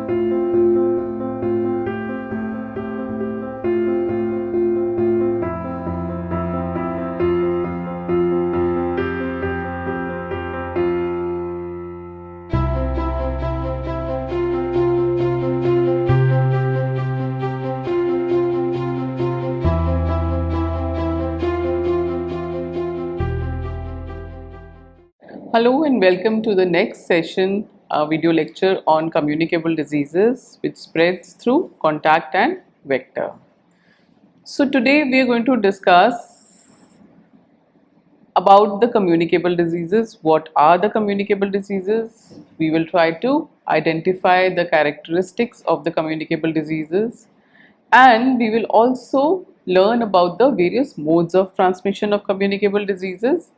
Hello and welcome to the next session, video lecture on communicable diseases which spreads through contact and vector. So today we are going to discuss about the communicable diseases. What are the communicable diseases? We will try to identify the characteristics of the communicable diseases, and we will also learn about the various modes of transmission of communicable diseases.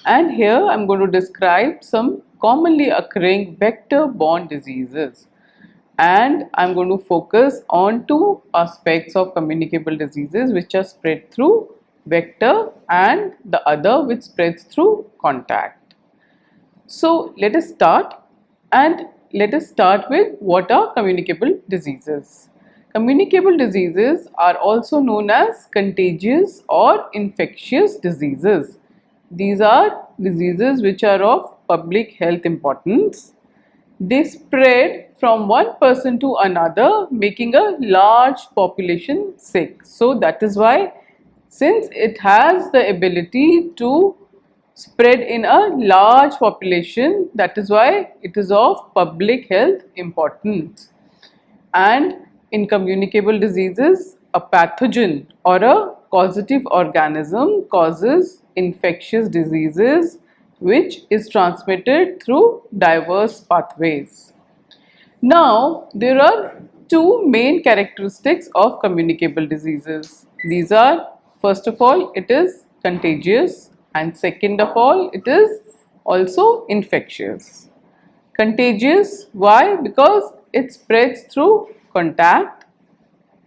And here I am going to describe some commonly occurring vector-borne diseases, and I am going to focus on two aspects of communicable diseases which are spread through vector and the other which spreads through contact. So let us start with what are communicable diseases. Communicable diseases are also known as contagious or infectious diseases. These are diseases which are of public health importance. They spread from one person to another, making a large population sick. So that is why, since it has the ability to spread in a large population, that is why it is of public health importance. And in communicable diseases, a pathogen or a causative organism causes infectious diseases which is transmitted through diverse pathways. Now, there are two main characteristics of communicable diseases. These are, first of all, it is contagious, and second of all, it is also infectious. Contagious, why? Because it spreads through contact.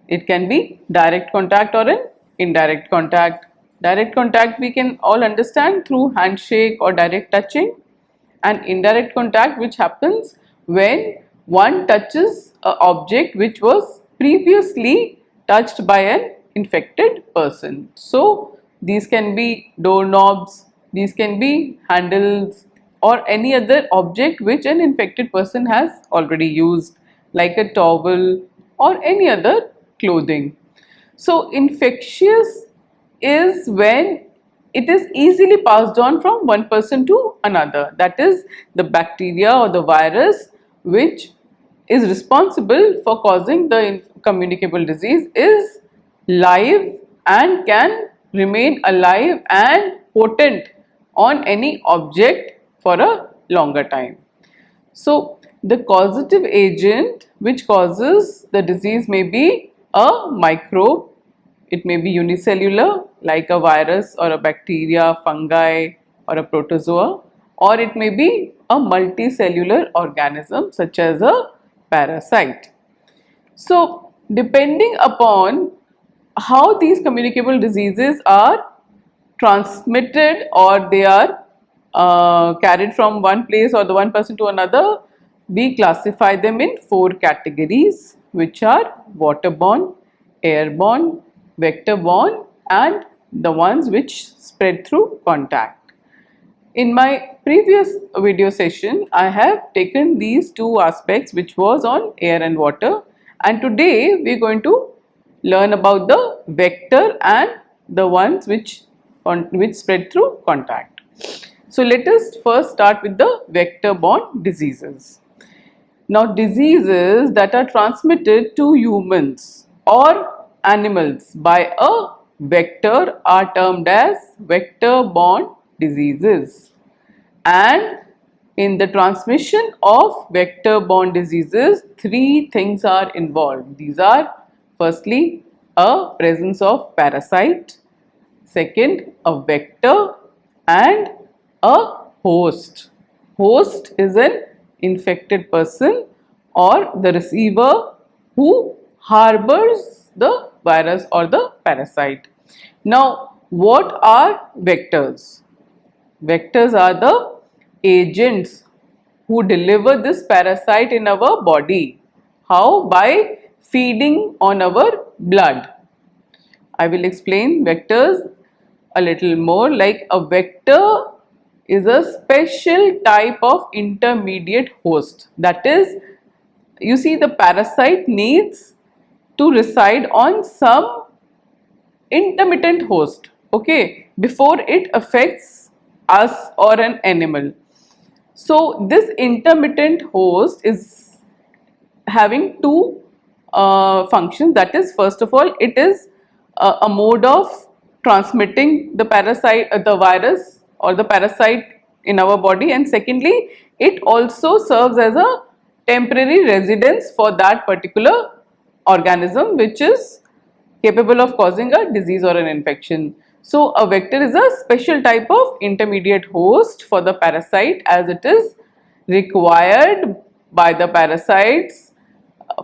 It can be direct contact or an indirect contact. Direct contact we can all understand through handshake or direct touching, and indirect contact which happens when one touches an object which was previously touched by an infected person. So these can be doorknobs, these can be handles, or any other object which an infected person has already used, like a towel or any other clothing. So infectious is when it is easily passed on from one person to another. That is, the bacteria or the virus which is responsible for causing the communicable disease is live and can remain alive and potent on any object for a longer time. So the causative agent which causes the disease may be a microbe. It may be unicellular, like a virus or a bacteria, fungi or a protozoa, or it may be a multicellular organism such as a parasite. So depending upon how these communicable diseases are transmitted or they are carried from one place or the one person to another, we classify them in four categories, which are waterborne, airborne, vector-borne, and the ones which spread through contact. In my previous video session, I have taken these two aspects which was on air and water, and today we are going to learn about the vector and the ones which spread through contact. So let us first start with the vector-borne diseases. Now, diseases that are transmitted to humans or animals by a vector are termed as vector-borne diseases. And in the transmission of vector-borne diseases, three things are involved. These are, firstly, a presence of parasite, second, a vector, and a host. Host is an infected person or the receiver who harbors the virus or the parasite. Now, what are vectors? Vectors are the agents who deliver this parasite in our body. How? By feeding on our blood. I will explain vectors a little more. Like a vector is a special type of intermediate host. That is, you see, the parasite needs to reside on some intermittent host, okay, before it affects us or an animal. So this intermittent host is having two functions. That is, first of all, it is a mode of transmitting the parasite, the virus or the parasite in our body, and secondly, it also serves as a temporary residence for that particular organism which is capable of causing a disease or an infection. So a vector is a special type of intermediate host for the parasite, as it is required by the parasites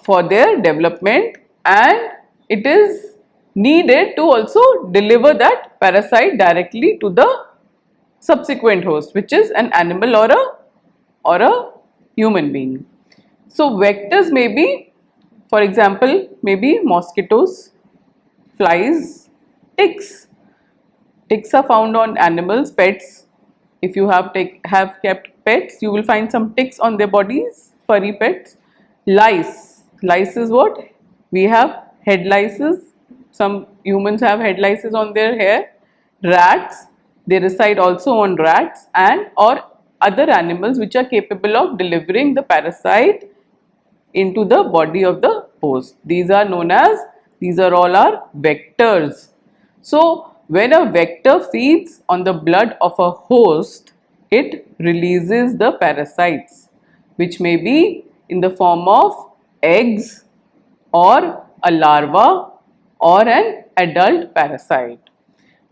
for their development, and it is needed to also deliver that parasite directly to the subsequent host, which is an animal or a human being. So vectors may be, for example, maybe mosquitoes, flies, ticks. Ticks are found on animals, pets. If you have kept pets, you will find some ticks on their bodies, furry pets. Lice. Lice is what? We have head lices. Some humans have head lices on their hair. Rats. They reside also on rats and or other animals which are capable of delivering the parasite into the body of the host. These are all our vectors. So when a vector feeds on the blood of a host, it releases the parasites, which may be in the form of eggs or a larva or an adult parasite.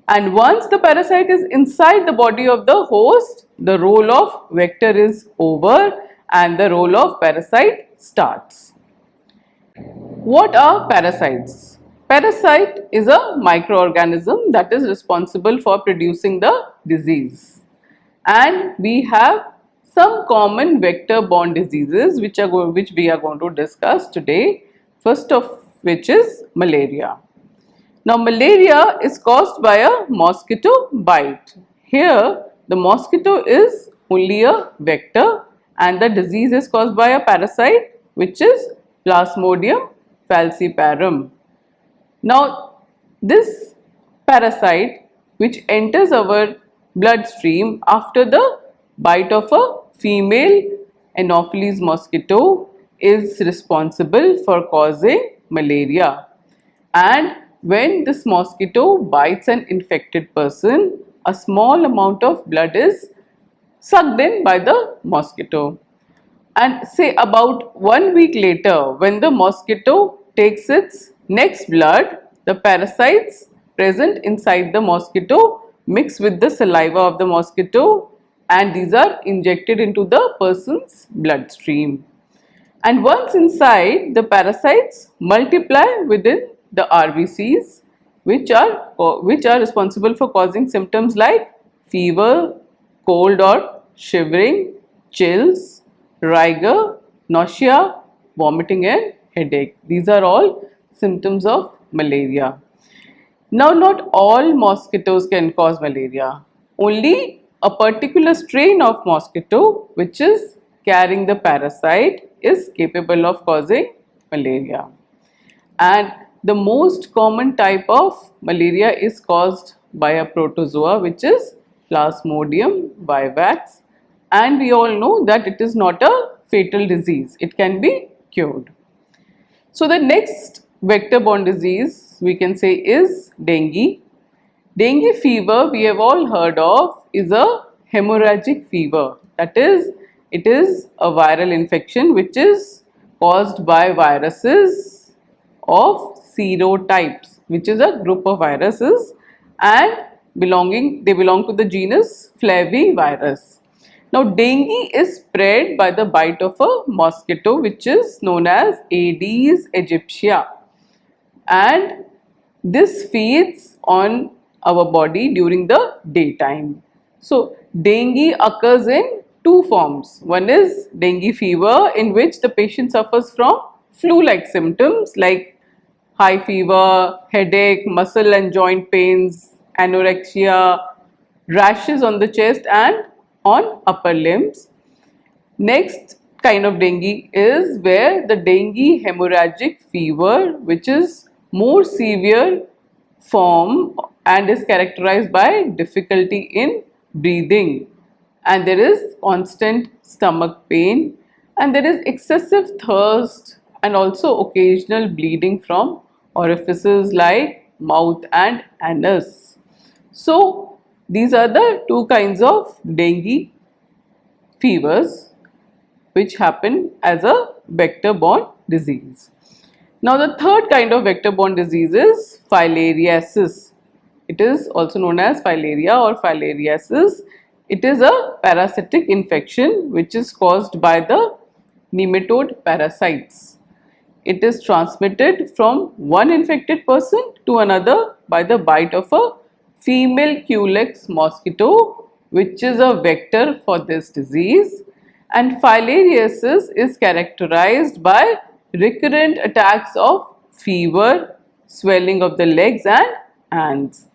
And once the parasite is inside the body of the host, the role of vector is over and the role of parasite starts. What are parasites? Parasite is a microorganism that is responsible for producing the disease. And we have some common vector-borne diseases which we are going to discuss today. First of which is malaria. Now malaria is caused by a mosquito bite. Here the mosquito is only a vector and the disease is caused by a parasite which is Plasmodium falciparum. Now this parasite which enters our bloodstream after the bite of a female Anopheles mosquito is responsible for causing malaria. And when this mosquito bites an infected person, a small amount of blood is sucked in by the mosquito. And say about 1 week later, when the mosquito takes its next blood, the parasites present inside the mosquito mix with the saliva of the mosquito and these are injected into the person's bloodstream. And once inside, the parasites multiply within the RBCs which are responsible for causing symptoms like fever, cold or shivering, chills, rigor, nausea, vomiting and headache. These are all symptoms of malaria. Now not all mosquitoes can cause malaria. Only a particular strain of mosquito which is carrying the parasite is capable of causing malaria. And the most common type of malaria is caused by a protozoa which is Plasmodium vivax, and we all know that it is not a fatal disease, it can be cured. So the next vector-borne disease we can say is dengue. Dengue fever we have all heard of is a hemorrhagic fever, that is, it is a viral infection which is caused by viruses of serotypes, which is a group of viruses and they belong to the genus Flavivirus. Now dengue is spread by the bite of a mosquito which is known as Aedes aegypti, and this feeds on our body during the daytime. So dengue occurs in two forms. One is dengue fever, in which the patient suffers from flu-like symptoms like high fever, headache, muscle and joint pains, anorexia, rashes on the chest and on upper limbs. Next kind of dengue is where the dengue hemorrhagic fever, which is more severe form and is characterized by difficulty in breathing, and there is constant stomach pain, and there is excessive thirst and also occasional bleeding from orifices like mouth and anus. So these are the two kinds of dengue fevers which happen as a vector-borne disease. Now the third kind of vector-borne disease is filariasis. It is also known as filaria or filariasis. It is a parasitic infection which is caused by the nematode parasites. It is transmitted from one infected person to another by the bite of a female Culex mosquito, which is a vector for this disease. And filariasis is characterized by recurrent attacks of fever, swelling of the legs and hands.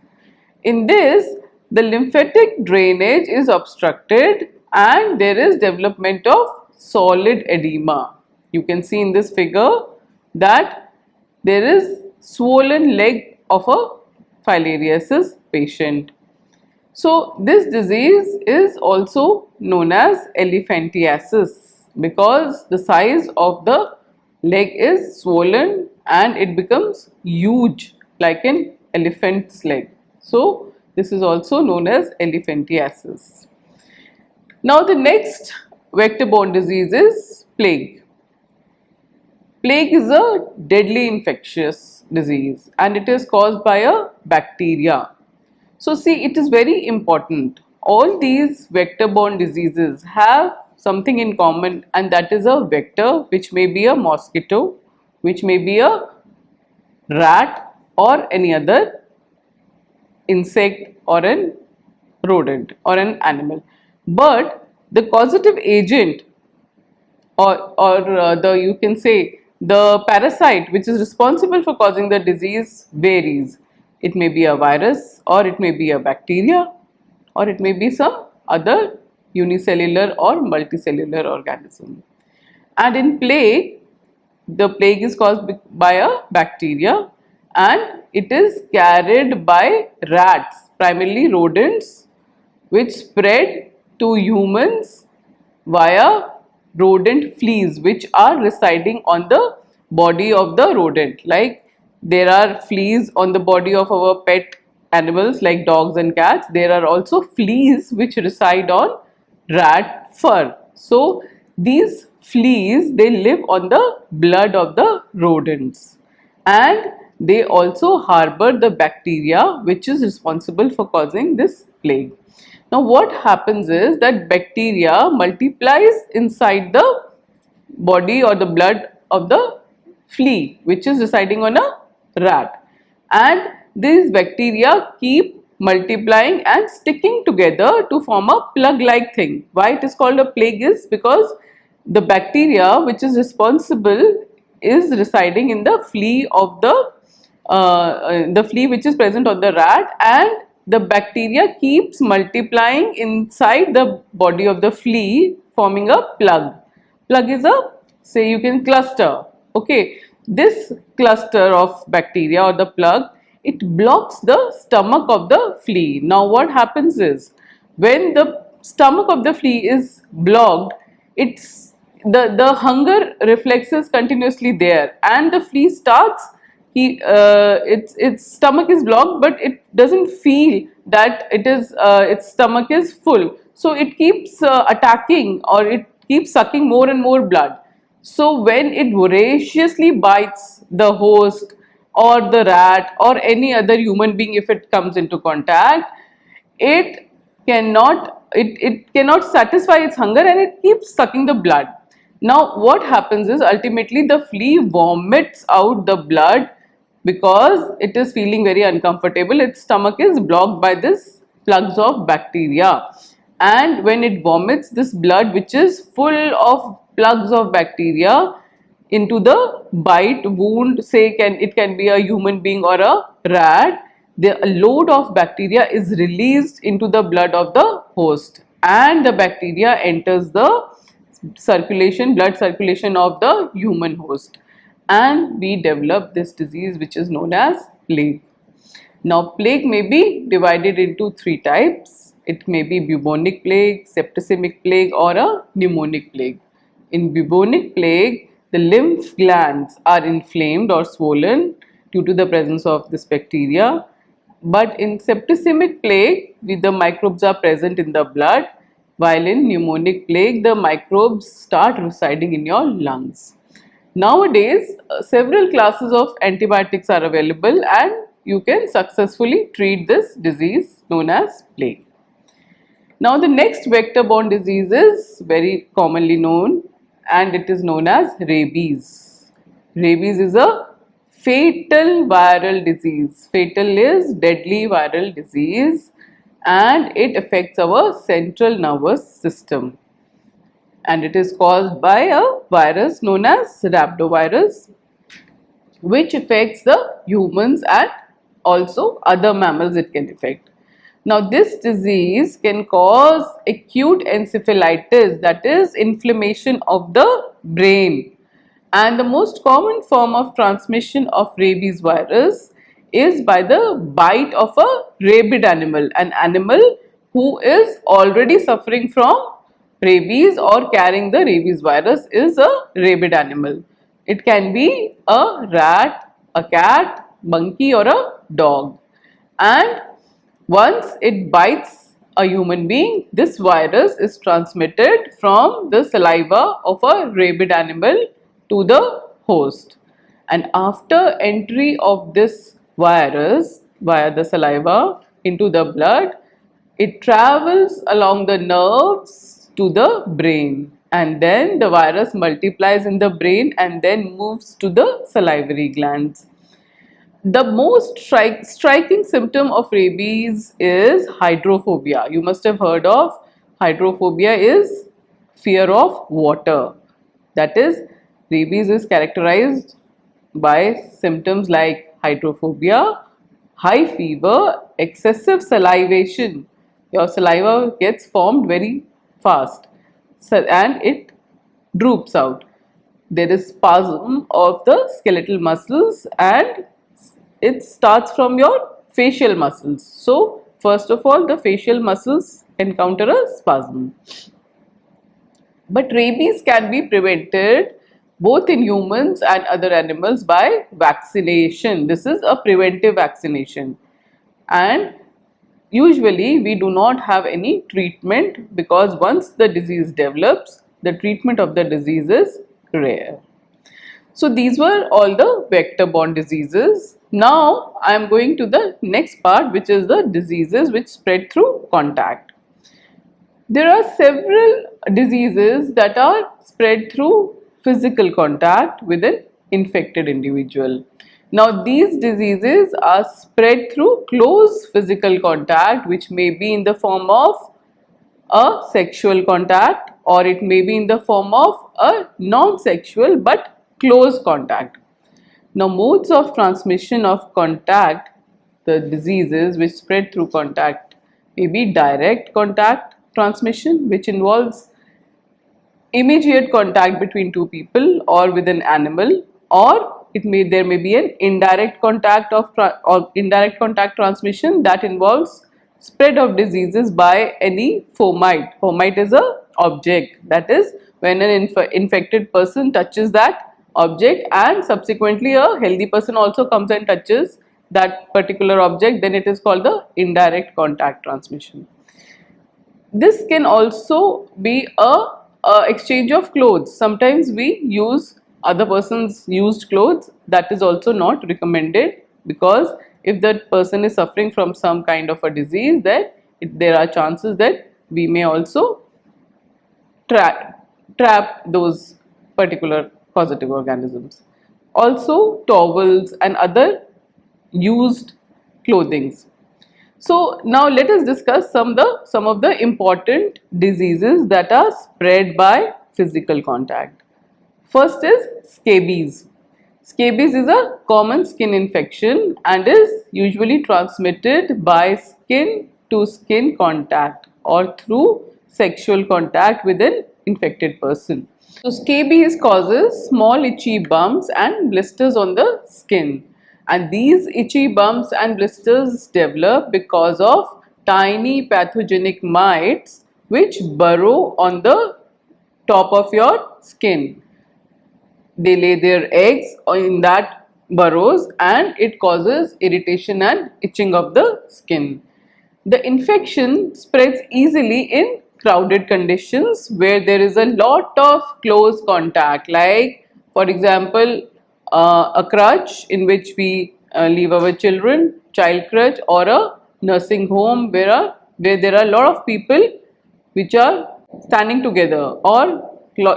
In this, the lymphatic drainage is obstructed and there is development of solid edema. You can see in this figure that there is swollen leg of a filariasis patient. So this disease is also known as elephantiasis because the size of the leg is swollen and it becomes huge like an elephant's leg. So this is also known as elephantiasis. Now the next vector-borne disease is plague. Plague is a deadly infectious disease and it is caused by a bacteria. So see, it is very important. All these vector-borne diseases have something in common, and that is a vector, which may be a mosquito, which may be a rat or any other insect or an rodent or an animal. But the causative agent or you can say the parasite which is responsible for causing the disease varies. It may be a virus or it may be a bacteria or it may be some other unicellular or multicellular organism. And in plague, the plague is caused by a bacteria and it is carried by rats, primarily rodents, which spread to humans via rodent fleas which are residing on the body of the rodent. Like there are fleas on the body of our pet animals like dogs and cats. There are also fleas which reside on rat fur. So these fleas, they live on the blood of the rodents and they also harbor the bacteria which is responsible for causing this plague. Now what happens is that bacteria multiplies inside the body or the blood of the flea which is residing on a rat, and these bacteria keep multiplying and sticking together to form a plug-like thing. Why it is called a plague is because the bacteria which is responsible is residing in the flea of the flea which is present on the rat, and the bacteria keeps multiplying inside the body of the flea forming a plug. Plug is a, say you can cluster, okay. This cluster of bacteria or the plug, it blocks the stomach of the flea. Now what happens is when the stomach of the flea is blocked, it's the hunger reflex is continuously there and the flea starts its stomach is blocked, but it doesn't feel that it is its stomach is full, so it keeps attacking or it keeps sucking more and more blood. So when it voraciously bites the host or the rat or any other human being, if it comes into contact, it cannot satisfy its hunger and it keeps sucking the blood. Now what happens is ultimately the flea vomits out the blood because it is feeling very uncomfortable. Its stomach is blocked by this plugs of bacteria, and when it vomits this blood which is full of plugs of bacteria, into the bite wound, say it can be a human being or a rat, the load of bacteria is released into the blood of the host, and the bacteria enters the blood circulation of the human host, and we develop this disease which is known as plague. Now plague may be divided into three types. It may be bubonic plague, septicemic plague, or a pneumonic plague. In bubonic plague, the lymph glands are inflamed or swollen due to the presence of this bacteria. But in septicemic plague, the microbes are present in the blood, while in pneumonic plague, the microbes start residing in your lungs. Nowadays, several classes of antibiotics are available, and you can successfully treat this disease known as plague. Now, the next vector-borne disease is very commonly known, and it is known as rabies. Rabies is a fatal viral disease. Fatal is deadly viral disease, and it affects our central nervous system. And it is caused by a virus known as rhabdovirus, which affects the humans and also other mammals it can affect. Now, this disease can cause acute encephalitis, that is inflammation of the brain. And the most common form of transmission of rabies virus is by the bite of a rabid animal, an animal who is already suffering from rabies or carrying the rabies virus is a rabid animal. It can be a rat, a cat, monkey, or a dog. And once it bites a human being, this virus is transmitted from the saliva of a rabid animal to the host. And after entry of this virus via the saliva into the blood, it travels along the nerves to the brain, and then the virus multiplies in the brain and then moves to the salivary glands. The most striking symptom of rabies is hydrophobia. You must have heard of hydrophobia is fear of water. That is, rabies is characterized by symptoms like hydrophobia, high fever, excessive salivation. Your saliva gets formed very fast, and it droops out. There is spasm of the skeletal muscles, and it starts from your facial muscles. So, first of all, the facial muscles encounter a spasm. But rabies can be prevented both in humans and other animals by vaccination. This is a preventive vaccination, and usually we do not have any treatment, because once the disease develops, the treatment of the disease is rare. So these were all the vector-borne diseases. Now I am going to the next part, which is the diseases which spread through contact. There are several diseases that are spread through physical contact with an infected individual. Now these diseases are spread through close physical contact, which may be in the form of a sexual contact, or it may be in the form of a non-sexual but close contact. Now modes of transmission of contact, the diseases which spread through contact, may be direct contact transmission, which involves immediate contact between two people or with an animal, or there may be an indirect contact transmission that involves spread of diseases by any fomite. Fomite is a object, that is, when an infected person touches that object and subsequently a healthy person also comes and touches that particular object, then it is called the indirect contact transmission. This can also be a exchange of clothes. Sometimes we use other person's used clothes. That is also not recommended, because if that person is suffering from some kind of a disease, then there are chances that we may also trap those particular positive organisms. Also towels and other used clothings. So now let us discuss some of the important diseases that are spread by physical contact. First is scabies. Scabies is a common skin infection and is usually transmitted by skin to skin contact or through sexual contact with an infected person. So scabies causes small itchy bumps and blisters on the skin, and these itchy bumps and blisters develop because of tiny pathogenic mites which burrow on the top of your skin. They lay their eggs in that burrows and it causes irritation and itching of the skin. The infection spreads easily in crowded conditions where there is a lot of close contact, like for example a crutch in which we leave our children, child crutch, or a nursing home where there are a lot of people which are standing together or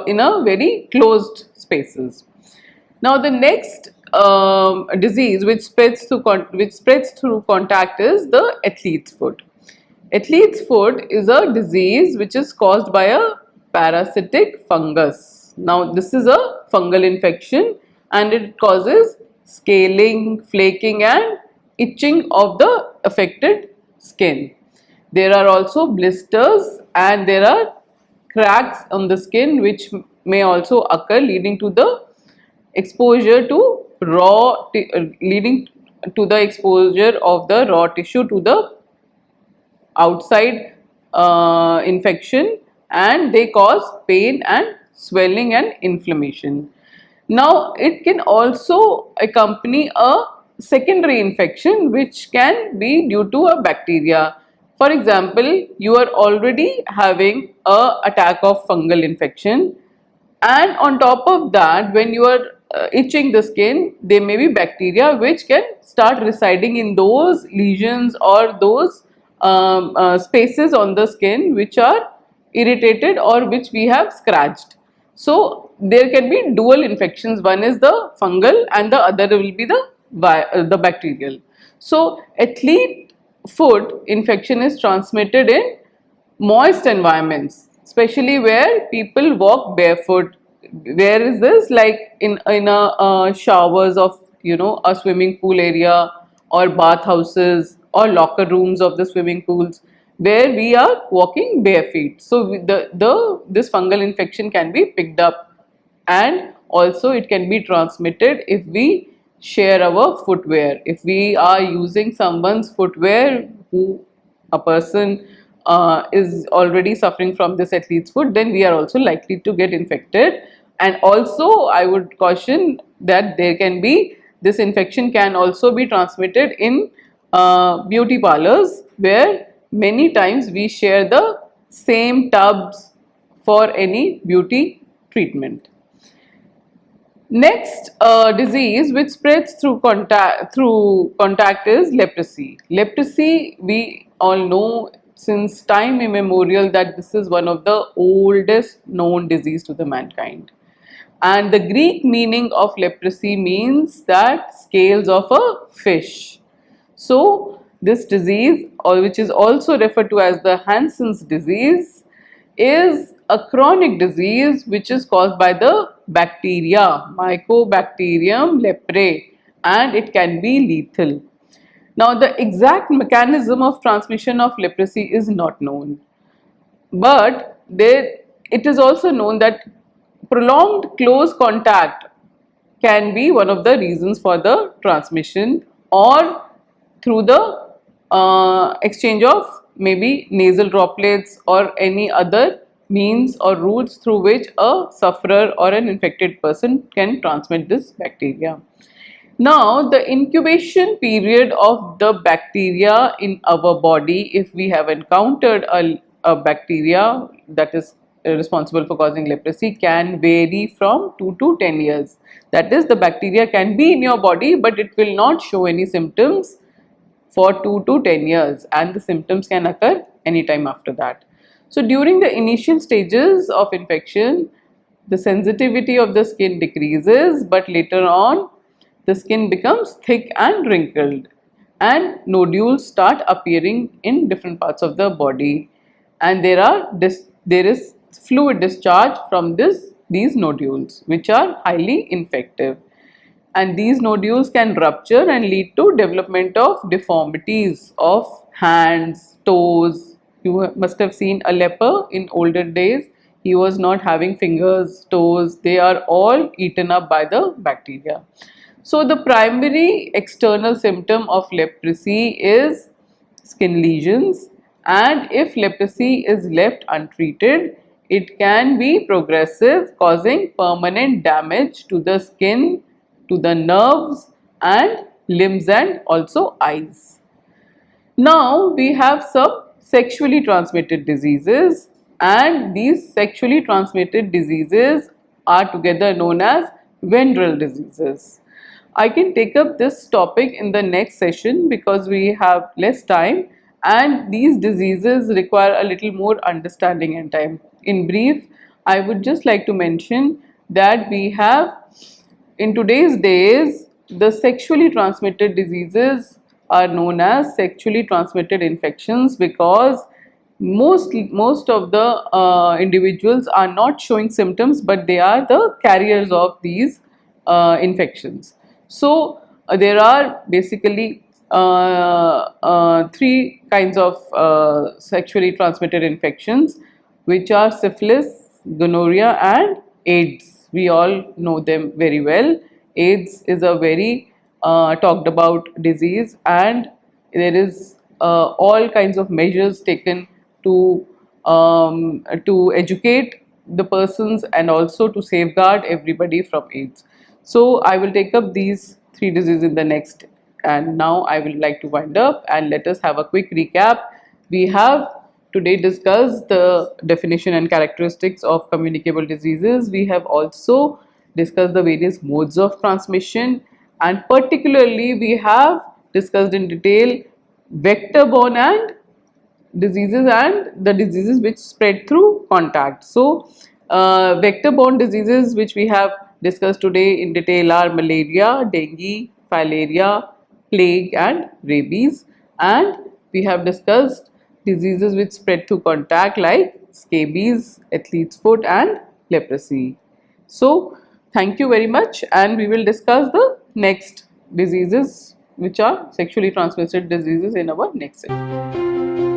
in a very closed spaces. Now the next disease which spreads through contact is the athlete's foot. Athlete's foot is a disease which is caused by a parasitic fungus. Now this is a fungal infection and it causes scaling, flaking and itching of the affected skin. There are also blisters and there are cracks on the skin which may also occur leading to the exposure to leading to the exposure of the raw tissue to the outside infection, and they cause pain and swelling and inflammation. Now it can also accompany a secondary infection which can be due to a bacteria. For example, you are already having a attack of fungal infection, and on top of that when you are itching the skin, there may be bacteria which can start residing in those lesions or those spaces on the skin which are irritated or which we have scratched. So there can be dual infections, one is the fungal and the other will be the bacterial. So athlete foot infection is transmitted in moist environments, especially where people walk barefoot. Where is this? Like in a showers of a swimming pool area or bath houses or locker rooms of the swimming pools where we are walking bare feet. So this fungal infection can be picked up, and also it can be transmitted if we share our footwear. If we are using someone's footwear who a person is already suffering from this athlete's foot, then we are also likely to get infected. And also I would caution that there can be this infection can also be transmitted in beauty parlors where many times we share the same tubs for any beauty treatment. Next disease which spreads through contact is leprosy. Leprosy, we all know since time immemorial that this is one of the oldest known disease to the mankind. And the Greek meaning of leprosy means that scales of a fish. So this disease, or which is also referred to as the Hansen's disease, is a chronic disease which is caused by the bacteria Mycobacterium leprae, and it can be lethal. Now the exact mechanism of transmission of leprosy is not known, but it is also known that prolonged close contact can be one of the reasons for the transmission, or through the exchange of maybe nasal droplets or any other means or routes through which a sufferer or an infected person can transmit this bacteria. Now the incubation period of the bacteria in our body, if we have encountered a bacteria that is responsible for causing leprosy, can vary from 2 to 10 years. That is, the bacteria can be in your body but it will not show any symptoms for 2 to 10 years, and the symptoms can occur anytime after that. So during the initial stages of infection, the sensitivity of the skin decreases, but later on the skin becomes thick and wrinkled and nodules start appearing in different parts of the body, and there is fluid discharge from this these nodules, which are highly infective. And these nodules can rupture and lead to development of deformities of hands, toes. You must have seen a leper in older days. He was not having fingers, toes. They are all eaten up by the bacteria. So the primary external symptom of leprosy is skin lesions, and if leprosy is left untreated, it can be progressive, causing permanent damage to the skin, to the nerves and limbs and also eyes. Now we have some sexually transmitted diseases, and these sexually transmitted diseases are together known as venereal diseases. I can take up this topic in the next session because we have less time and these diseases require a little more understanding and time. In brief, I would just like to mention that we have, in today's days, the sexually transmitted diseases are known as sexually transmitted infections because most of the individuals are not showing symptoms, but they are the carriers of these infections. So there are basically three kinds of sexually transmitted infections, which are syphilis, gonorrhea and AIDS. We all know them very well. AIDS is a very talked about disease, and there is all kinds of measures taken to educate the persons and also to safeguard everybody from AIDS. So I will take up these three diseases in the next, and now I will like to wind up and let us have a quick recap. We have today discussed the definition and characteristics of communicable diseases. We have also discussed the various modes of transmission, and particularly we have discussed in detail vector-borne and diseases and the diseases which spread through contact. So vector-borne diseases which we have discussed today in detail are malaria, dengue, filaria, plague and rabies, and we have discussed diseases which spread through contact like scabies, athlete's foot and leprosy. So thank you very much, and we will discuss the next diseases which are sexually transmitted diseases in our next session.